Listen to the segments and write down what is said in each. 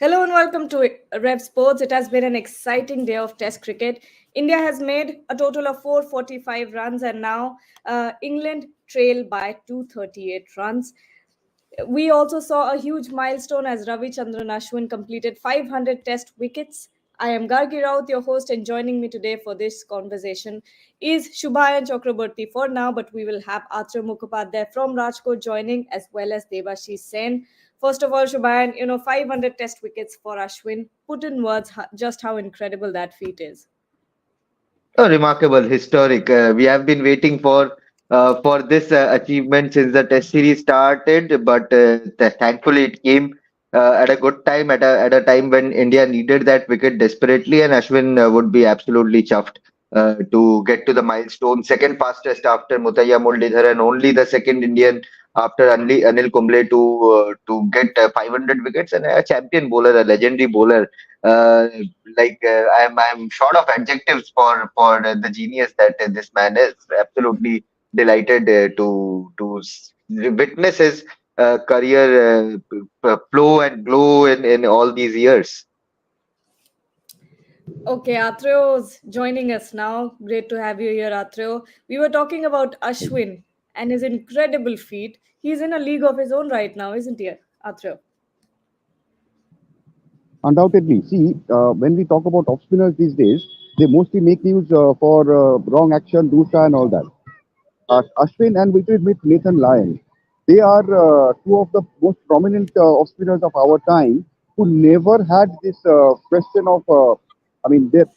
Hello and welcome to Rev Sports. It has been an exciting day of Test cricket. India has made a total of 445 runs, and now England trail by 238 runs. We also saw a huge milestone as Ravichandran Ashwin completed 500 Test wickets. I am Gargi Raut, your host, and joining me today for this conversation is Shubhayan Chakraborty for now, but we will have Atra Mukhopadhyay from Rajkot joining as well as Debashish Sen. First of all, Shubhayan, 500 Test wickets for Ashwin. Put in words just how incredible that feat is. Oh, remarkable, historic. We have been waiting for this achievement since the Test series started, but thankfully it came at a good time, at a time when India needed that wicket desperately, and Ashwin would be absolutely chuffed to get to the milestone. Second fastest after Mutaiya Muralidharan, and only the second Indian after Anil Kumble to get 500 wickets, and a champion bowler, a legendary bowler. Uh, I'm short of adjectives for the genius that this man is. Absolutely delighted to witness his career flow and glow in all these years. Okay, Atreo's joining us now. Great to have you here, Atreo. We were talking about Ashwin and his incredible feat. He's in a league of his own right now, isn't he, Atreo? Undoubtedly. See, when we talk about off spinners these days, they mostly make news for wrong action, dusha, and all that. Ashwin and with Nathan Lyon, they are two of the most prominent off spinners of our time who never had this question of,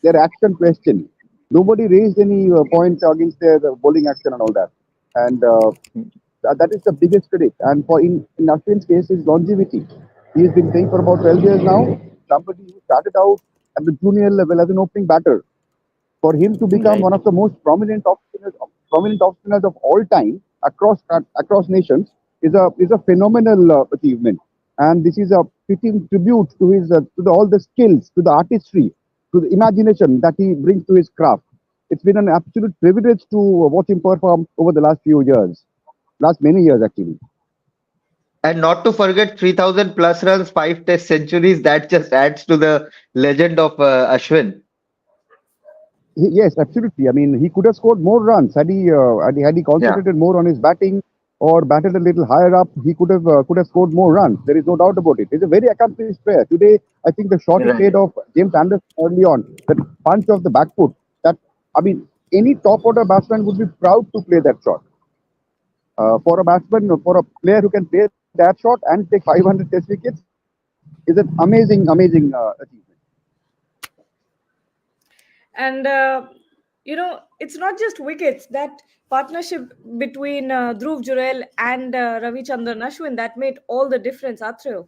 their action question. Nobody raised any point against their bowling action and all that. And that is the biggest critic. And in Ashwin's case, his longevity. He has been playing for about 12 years now. Somebody who started out at the junior level as an opening batter. For him to become Right. one of the most prominent off spinners of all time across nations is a phenomenal achievement. And this is a fitting tribute to his all the skills, to the artistry, to the imagination that he brings to his craft. It's been an absolute privilege to watch him perform over the last few years, last many years actually. And not to forget 3,000 plus runs, five Test centuries. That just adds to the legend of Ashwin. Yes, absolutely. I mean, he could have scored more runs had he Yeah. concentrated more on his batting or batted a little higher up. He could have scored more runs. There is no doubt about it. He's a very accomplished player. Today, I think the shot he Right. played off James Anderson early on, that punch of the back foot. That I mean, any top order batsman would be proud to play that shot. For a player who can play that shot and take 500 Test wickets, is an amazing achievement. And, it's not just wickets. That partnership between Dhruv Jurel and Ravichandran Ashwin, that made all the difference, Atreo.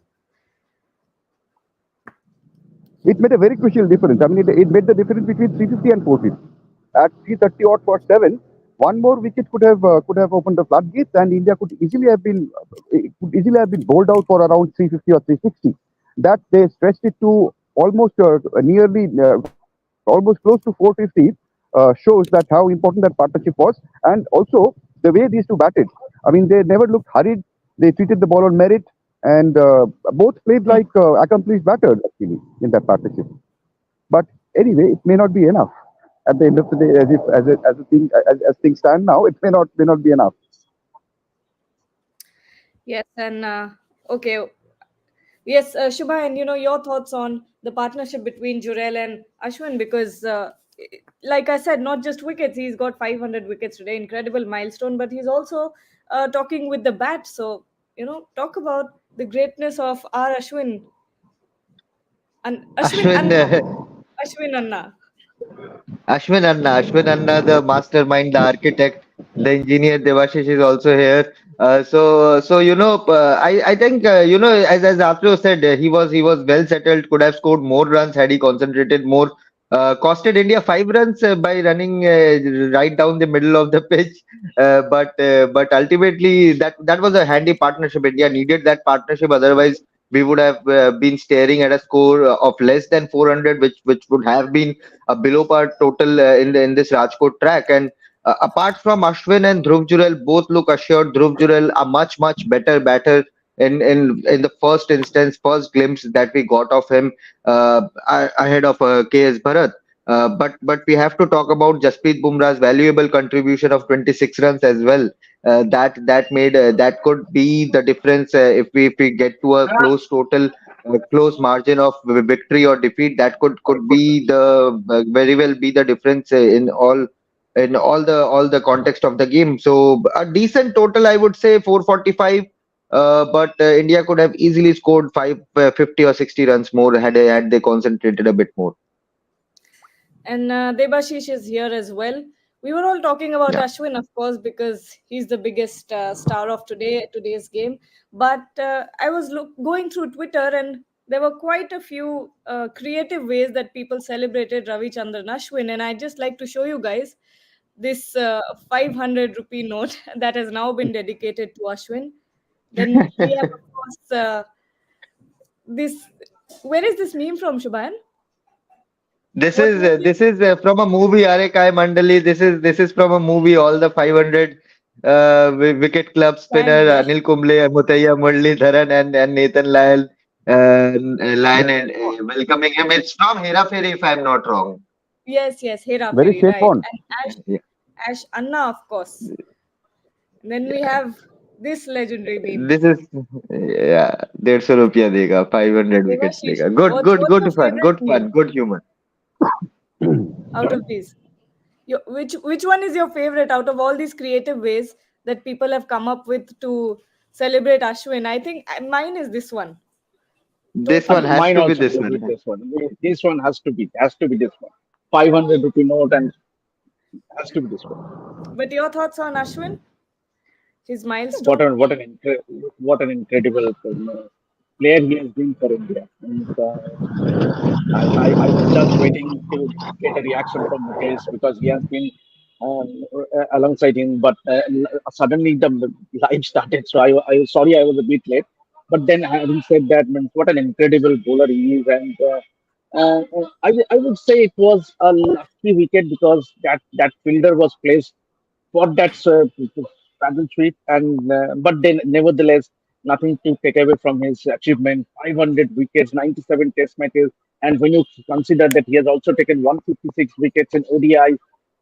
It made a very crucial difference. I mean, it made the difference between 350 and 450. At 330 odd for seven, one more wicket could have opened the floodgates, and India could easily have been bowled out for around 350 or 360. That they stretched it to almost nearly almost close to 450. Shows that how important that partnership was, and also the way these two batted. I mean, they never looked hurried. They treated the ball on merit, and both played like accomplished batters actually in that partnership. But anyway, it may not be enough at the end of the day. As things stand now, it may not be enough. Yes, and okay. Yes, Shubha, and your thoughts on the partnership between Jurel and Ashwin, because, like I said, not just wickets, he's got 500 wickets today, incredible milestone, but he's also talking with the bat. So, talk about the greatness of our Ashwin and Ashwin Ashwin, Anna. Ashwin Anna. Ashwin Anna, the mastermind, the architect, the engineer, Devashish is also here. I think as Atro said, he was well settled. Could have scored more runs had he concentrated more. Costed India 5 runs by running right down the middle of the pitch. But ultimately that was a handy partnership. India needed that partnership. Otherwise, we would have been staring at a score of less than 400, which would have been a below par total in this Rajkot track. And apart from Ashwin and Dhruv Jurel, both look assured. Dhruv Jurel a much better batter in the first instance, first glimpse that we got of him ahead of KS Bharat. But we have to talk about Jasprit Bumrah's valuable contribution of 26 runs as well. That could be the difference if we get to a close total, close margin of victory or defeat. That could be the very well be the difference in all the context of the game. So a decent total, I would say 445. But India could have easily scored 50 or 60 runs more had they concentrated a bit more. And Debashish is here as well. We were all talking about Yeah. Ashwin, of course, because he's the biggest star of today's game. But I was going through Twitter, and there were quite a few creative ways that people celebrated Ravichandran Ashwin. And I'd just like to show you guys this 500 rupee note that has now been dedicated to Ashwin. Then we have, of course, this. Where is this meme from, Shubhan? This What is uh, movie? this is uh, from a movie, Are Kai Mandali. This is from a movie. All the 500 wicket club spinner Bang, yeah. Anil Kumble, Mutaiya Muralidharan, and Nathan Lyon and welcoming him. It's from Hera Fairy, if I'm not wrong. Yes, yes, Hera Very Fairy, safe right. one. And Yeah. Ash Anna, of course. And then we have this legendary meme. This is yeah. 150 rupiya dega, 500 wickets Devashish, dega. Good, good, what's your good fun, favorite good fun, meme good humor. out of these? Which one is your favorite out of all these creative ways that people have come up with to celebrate Ashwin? I think mine is this one. This one Totally. has Mine to be also this goes one. with this one. This one has to be this one. 500 rupee note and has to be this one. But your thoughts on Ashwin? His What milestone? an what an what an incredible player he has been for India. And, I was just waiting to get a reaction from Mukesh because he has been alongside him, but suddenly the live started. So I sorry I was a bit late. But then having said that, man, what an incredible bowler he is, and I would say it was a lucky wicket because that fielder was placed for that paddle sweep, and but then nevertheless nothing to take away from his achievement. 500 wickets, 97 Test matches, and when you consider that he has also taken 156 wickets in ODI,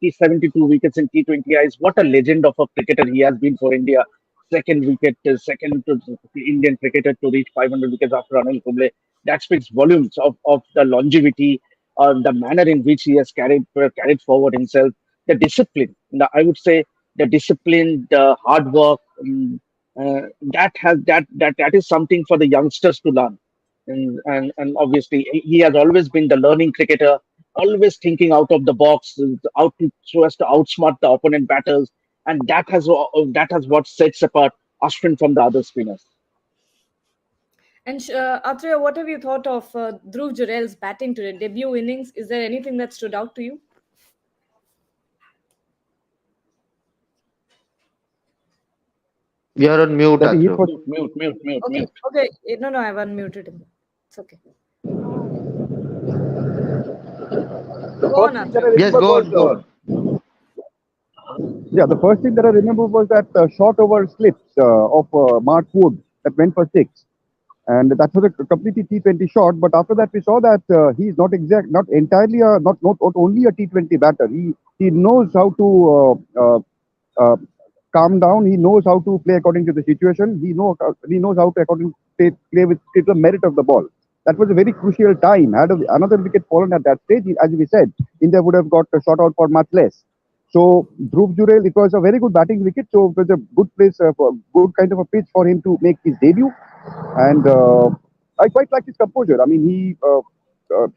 72 wickets in T20Is, what a legend of a cricketer he has been for India. Second wicket, second to the Indian cricketer to reach 500 wickets after Anil Kumble. That speaks volumes of the longevity, the manner in which he has carried forward himself, the discipline. I would say the discipline, the hard work, that is something for the youngsters to learn. And obviously he has always been the learning cricketer, always thinking out of the box, out to, so as to outsmart the opponent batters, and that has what sets apart Ashwin from the other spinners. And Atreya, what have you thought of Dhruv Jurel's batting today? Debut innings. Is there anything that stood out to you? You're on mute, That he hit Atro. for Okay, Mute. okay. No, no, I've unmuted him. It's okay. the Go on, first thing that I Atreya. Yes, remember go was on, go on. yeah, the first thing that I remember was that shot over slips of Mark Wood that went for six. And that was a completely T20 shot. But after that, we saw that he's not entirely not only a T20 batter. He knows how to uh, calm down. He knows how to play according to the situation. He knows how to play with the merit of the ball. That was a very crucial time. Had another wicket fallen at that stage, as we said, India would have got a shot out for much less. So Dhruv Jurel, it was a very good batting wicket. So it was a good place, good kind of a pitch for him to make his debut. And I quite like his composure. I mean,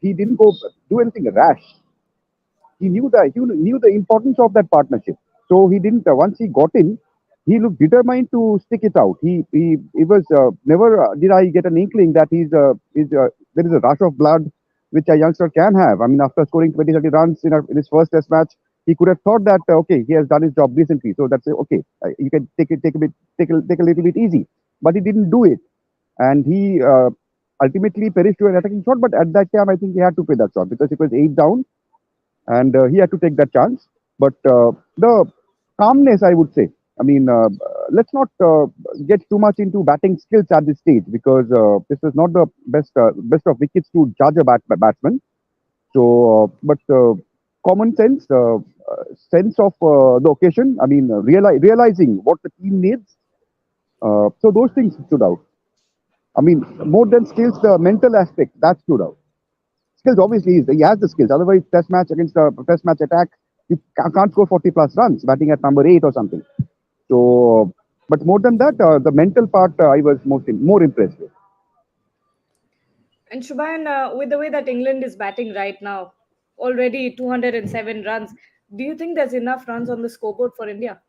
he didn't go do anything rash. He knew the importance of that partnership. So he didn't. Once he got in, he looked determined to stick it out. He was never did I get an inkling that there is a rush of blood which a youngster can have. I mean, after scoring 20, 30 runs in his first Test match, he could have thought that okay, he has done his job decently. So that's okay. You can take a little bit easy. But he didn't do it, and he ultimately perished to an attacking shot. But at that time, I think he had to play that shot because it was 8 down, and he had to take that chance. But the calmness, I would say, I mean, let's not get too much into batting skills at this stage because this is not the best of wickets to judge a batsman. So, but common sense of the occasion. I mean, realizing what the team needs. So those things stood out. I mean, more than skills, the mental aspect that stood out. Skills obviously he has the skills. Otherwise, test match against a test match attack, you can't score 40 plus runs batting at number 8 or something. So, but more than that, the mental part I was more impressed with. And Shubhayan, with the way that England is batting right now, already 207 runs, do you think there's enough runs on the scoreboard for India?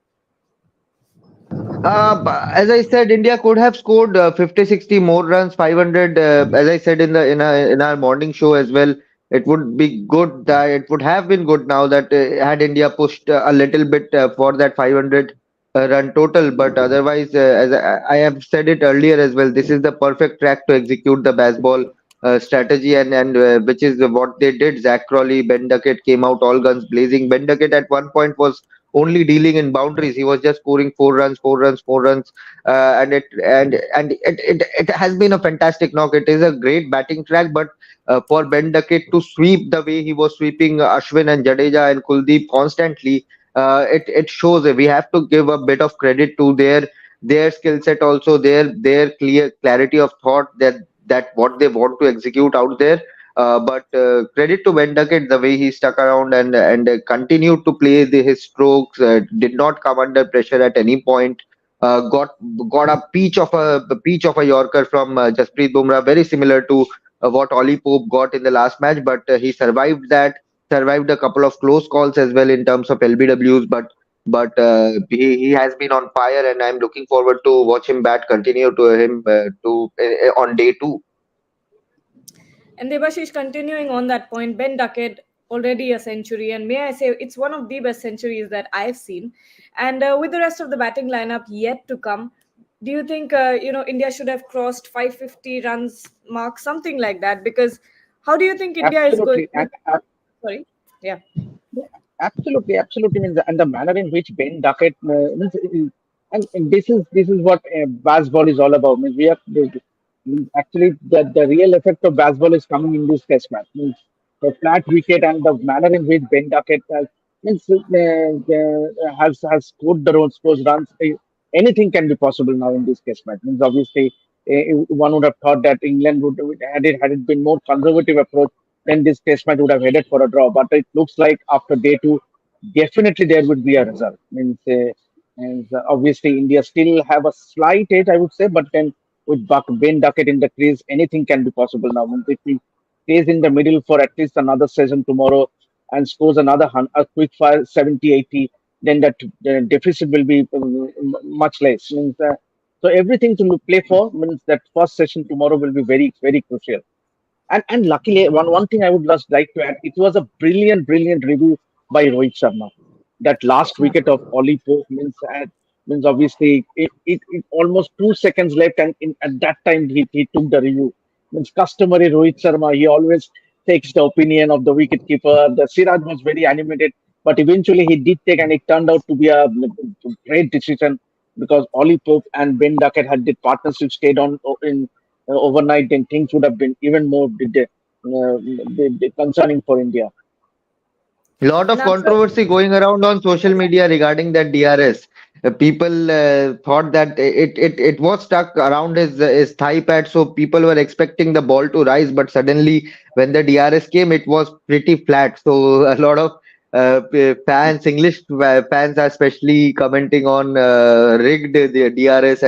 As I said, India could have scored 50, 60 more runs, 500. As I said in our morning show as well, it would be good. That it would have been good now that had India pushed a little bit for that 500 run total. But otherwise, as I have said it earlier as well, this is the perfect track to execute the baseball strategy, and which is what they did. Zach Crawley, Ben Duckett came out all guns blazing. Ben Duckett at one point was only dealing in boundaries. He was just scoring 4 runs, 4 runs, 4 runs, and it has been a fantastic knock. It is a great batting track, but for Ben Duckett to sweep the way he was sweeping Ashwin and Jadeja and Kuldeep constantly, it shows that we have to give a bit of credit to their skill set, also their clear clarity of thought that what they want to execute out there. But credit to Ben Duckett, the way he stuck around and continued to play his strokes, did not come under pressure at any point. Got a peach of a Yorker from Jasprit Bumrah, very similar to what Ollie Pope got in the last match, but he survived that. Survived a couple of close calls as well in terms of LBWs, but he has been on fire, and I'm looking forward to watch him bat continue to him to on day two. And Debashish, continuing on that point, Ben Duckett already a century, and may I say it's one of the best centuries that I've seen. And with the rest of the batting lineup yet to come, do you think India should have crossed 550 runs mark, something like that? Because how do you think India is going? Absolutely, and Sorry, yeah. absolutely means, and the manner in which Ben Duckett and this is what baseball is all about. Means we are means actually the real effect of baseball is coming in this test match. Means the flat wicket and the manner in which Ben Duckett has scored those runs. Anything can be possible now in this test match. Means obviously one would have thought that England would had it been more conservative approach, then this test match would have headed for a draw. But it looks like after day two, definitely there would be a result. Means obviously India still have a slight edge, I would say, but then with Ben Duckett in the crease, anything can be possible now. Means if he stays in the middle for at least another session tomorrow and scores a quick fire 70, 80, then that the deficit will be much less. So everything to play for means that first session tomorrow will be very, very crucial. And luckily, one thing I would just like to add, it was a brilliant review by Rohit Sharma. That last wicket of Ollie Pope means obviously it almost 2 seconds left, and at that time he took the review. Means customary Rohit Sharma, he always takes the opinion of the wicket keeper. The Siraj was very animated, but eventually he did take, and it turned out to be a great decision because Ollie Pope and Ben Duckett had the partnership stayed on in overnight, then things would have been even more concerning for India. Lot And of after controversy going around on social media regarding that DRS. People thought that it was stuck around his thigh pad, so people were expecting the ball to rise, but suddenly when the DRS came, it was pretty flat. So a lot of fans, English fans, are especially commenting on rigged the DRS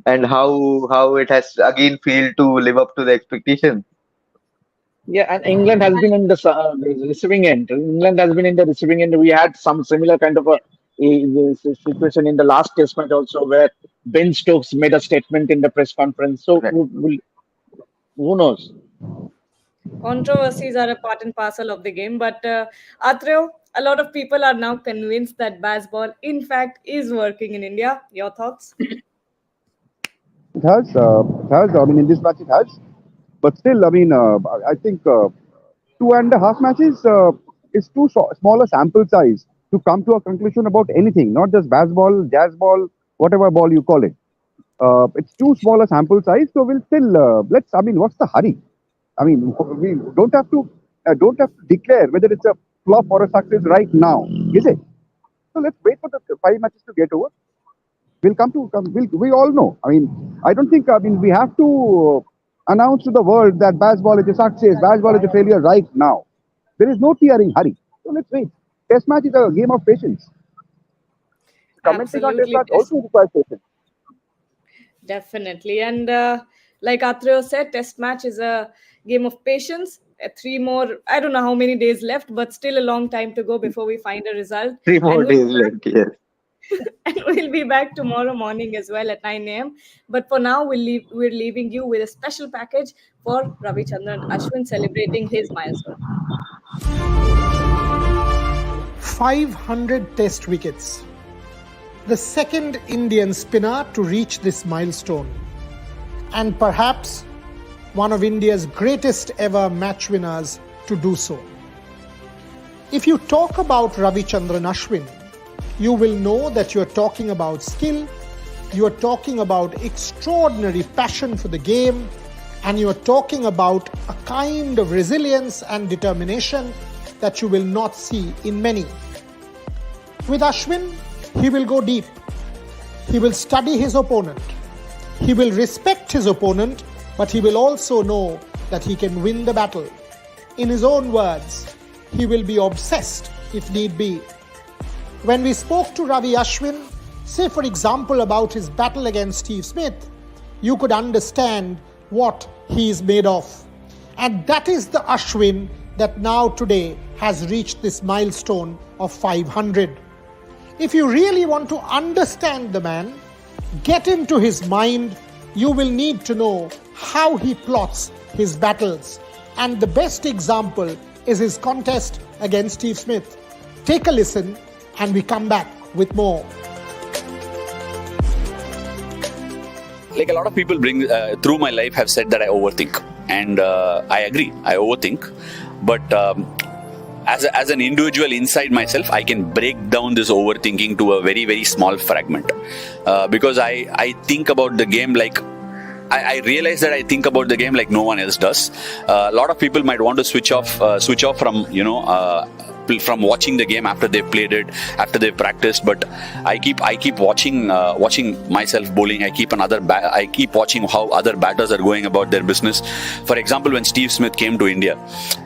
and how it has again failed to live up to the expectations. Yeah, and England has been in the receiving end. England has been in the receiving end. We had some similar kind of a situation in the last test match also, where Ben Stokes made a statement in the press conference. So who knows? controversies are a part and parcel of the game, but Atreo, a lot of people are now convinced that baseball, in fact, is working in India. Your thoughts? It has. It has. I mean, in this match, it has. But still, I mean, I think 2.5 matches is too smaller sample size to come to a conclusion about anything. Not just baseball, jazz ball, whatever ball you call it. It's too small a sample size, so we'll still what's the hurry? I mean, we don't have to declare whether it's a flop or a success right now, is it? So let's wait for the 5 matches to get over. We all know. I mean, I don't think, we have to announce to the world that baseball is a success, baseball is a failure right now. There is no tearing hurry. So let's wait. Test match is a game of patience. Commenting on test Absolutely. match also requires patience. Definitely. And like Atreo said, test match is a game of patience. 3 more, I don't know how many days left, but still a long time to go before we find a result. 3 more And we'll days left, yes. and we'll be back tomorrow morning as well at 9 a.m. But for now, we're leaving you with a special package for Ravichandran Ashwin celebrating his milestone. 500 test wickets. The second Indian spinner to reach this milestone. And perhaps one of India's greatest ever match winners to do so. If you talk about Ravichandran Ashwin, you will know that you are talking about skill, you are talking about extraordinary passion for the game, and you are talking about a kind of resilience and determination that you will not see in many. With Ashwin, he will go deep. He will study his opponent. He will respect his opponent, but he will also know that he can win the battle. In his own words, he will be obsessed if need be. When we spoke to Ravi Ashwin, say for example about his battle against Steve Smith, you could understand what he is made of. And that is the Ashwin that now today has reached this milestone of 500. If you really want to understand the man, get into his mind, you will need to know how he plots his battles. And the best example is his contest against Steve Smith. Take a listen and we come back with more. Like a lot of people through my life have said that I overthink. And I agree, I overthink. But as an individual inside myself, I can break down this overthinking to a very, very small fragment. Because I think about the game like, I realize that I think about the game like no one else does. A lot of people might want to switch off from, from watching the game after they've played it, after they've practiced. But I keep watching myself bowling. I keep watching how other batters are going about their business. For example, when Steve Smith came to India,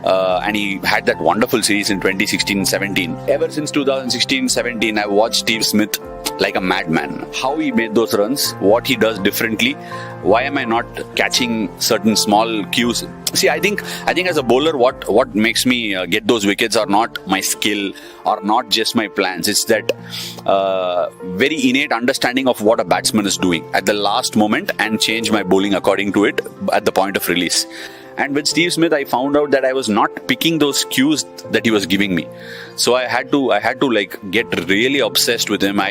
and he had that wonderful series in 2016-17. Ever since 2016-17, I've watched Steve Smith like a madman. How he made those runs, what he does differently. Why am I not catching certain small cues? See, I think as a bowler, what makes me get those wickets are not my skill or not just my plans. It's that very innate understanding of what a batsman is doing at the last moment and change my bowling according to it at the point of release. And with Steve Smith, I found out that I was not picking those cues that he was giving me. So I had to like get really obsessed with him.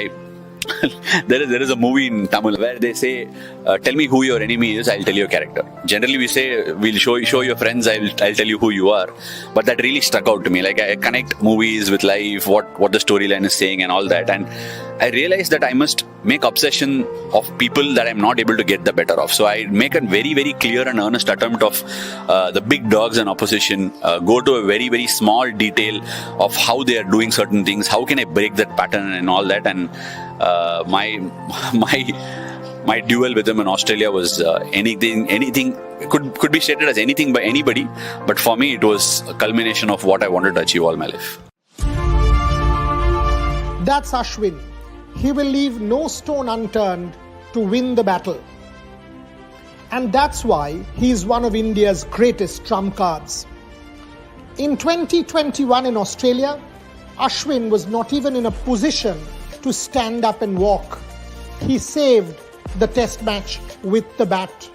There is a movie in Tamil where they say, tell me who your enemy is, I'll tell you your character. Generally we say, we'll show your friends, I'll tell you who you are. But that really stuck out to me. Like I connect movies with life, what the storyline is saying and all that. And I realized that I must make obsession of people that I'm not able to get the better of. So I make a very, very clear and earnest attempt of the big dogs in opposition, go to a very, very small detail of how they are doing certain things. How can I break that pattern and all that? And my duel with him in Australia was anything could be stated as anything by anybody, but for me it was a culmination of what I wanted to achieve all my life. That's Ashwin. He will leave no stone unturned to win the battle. And that's why he is one of India's greatest trump cards. In 2021 in Australia, Ashwin was not even in a position to stand up and walk. He saved the test match with the bat.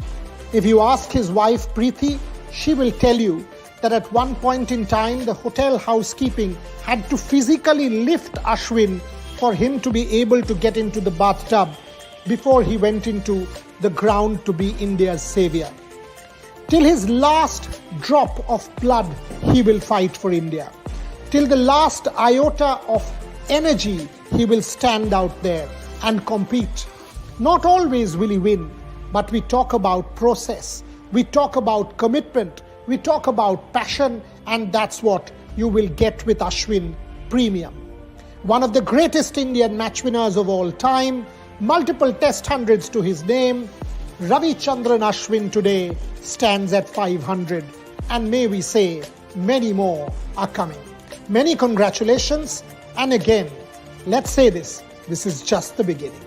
If you ask his wife Preeti, she will tell you that at one point in time the hotel housekeeping had to physically lift Ashwin for him to be able to get into the bathtub before he went into the ground to be India's saviour. Till his last drop of blood, he will fight for India. Till the last iota of energy, he will stand out there and compete Not always will he win, but we talk about process, we talk about commitment, we talk about passion, and that's what you will get with Ashwin Premium. One of the greatest Indian match winners of all time, multiple test hundreds to his name, Ravichandran Ashwin today stands at 500, and may we say many more are coming. Many congratulations, and again, let's say this is just the beginning.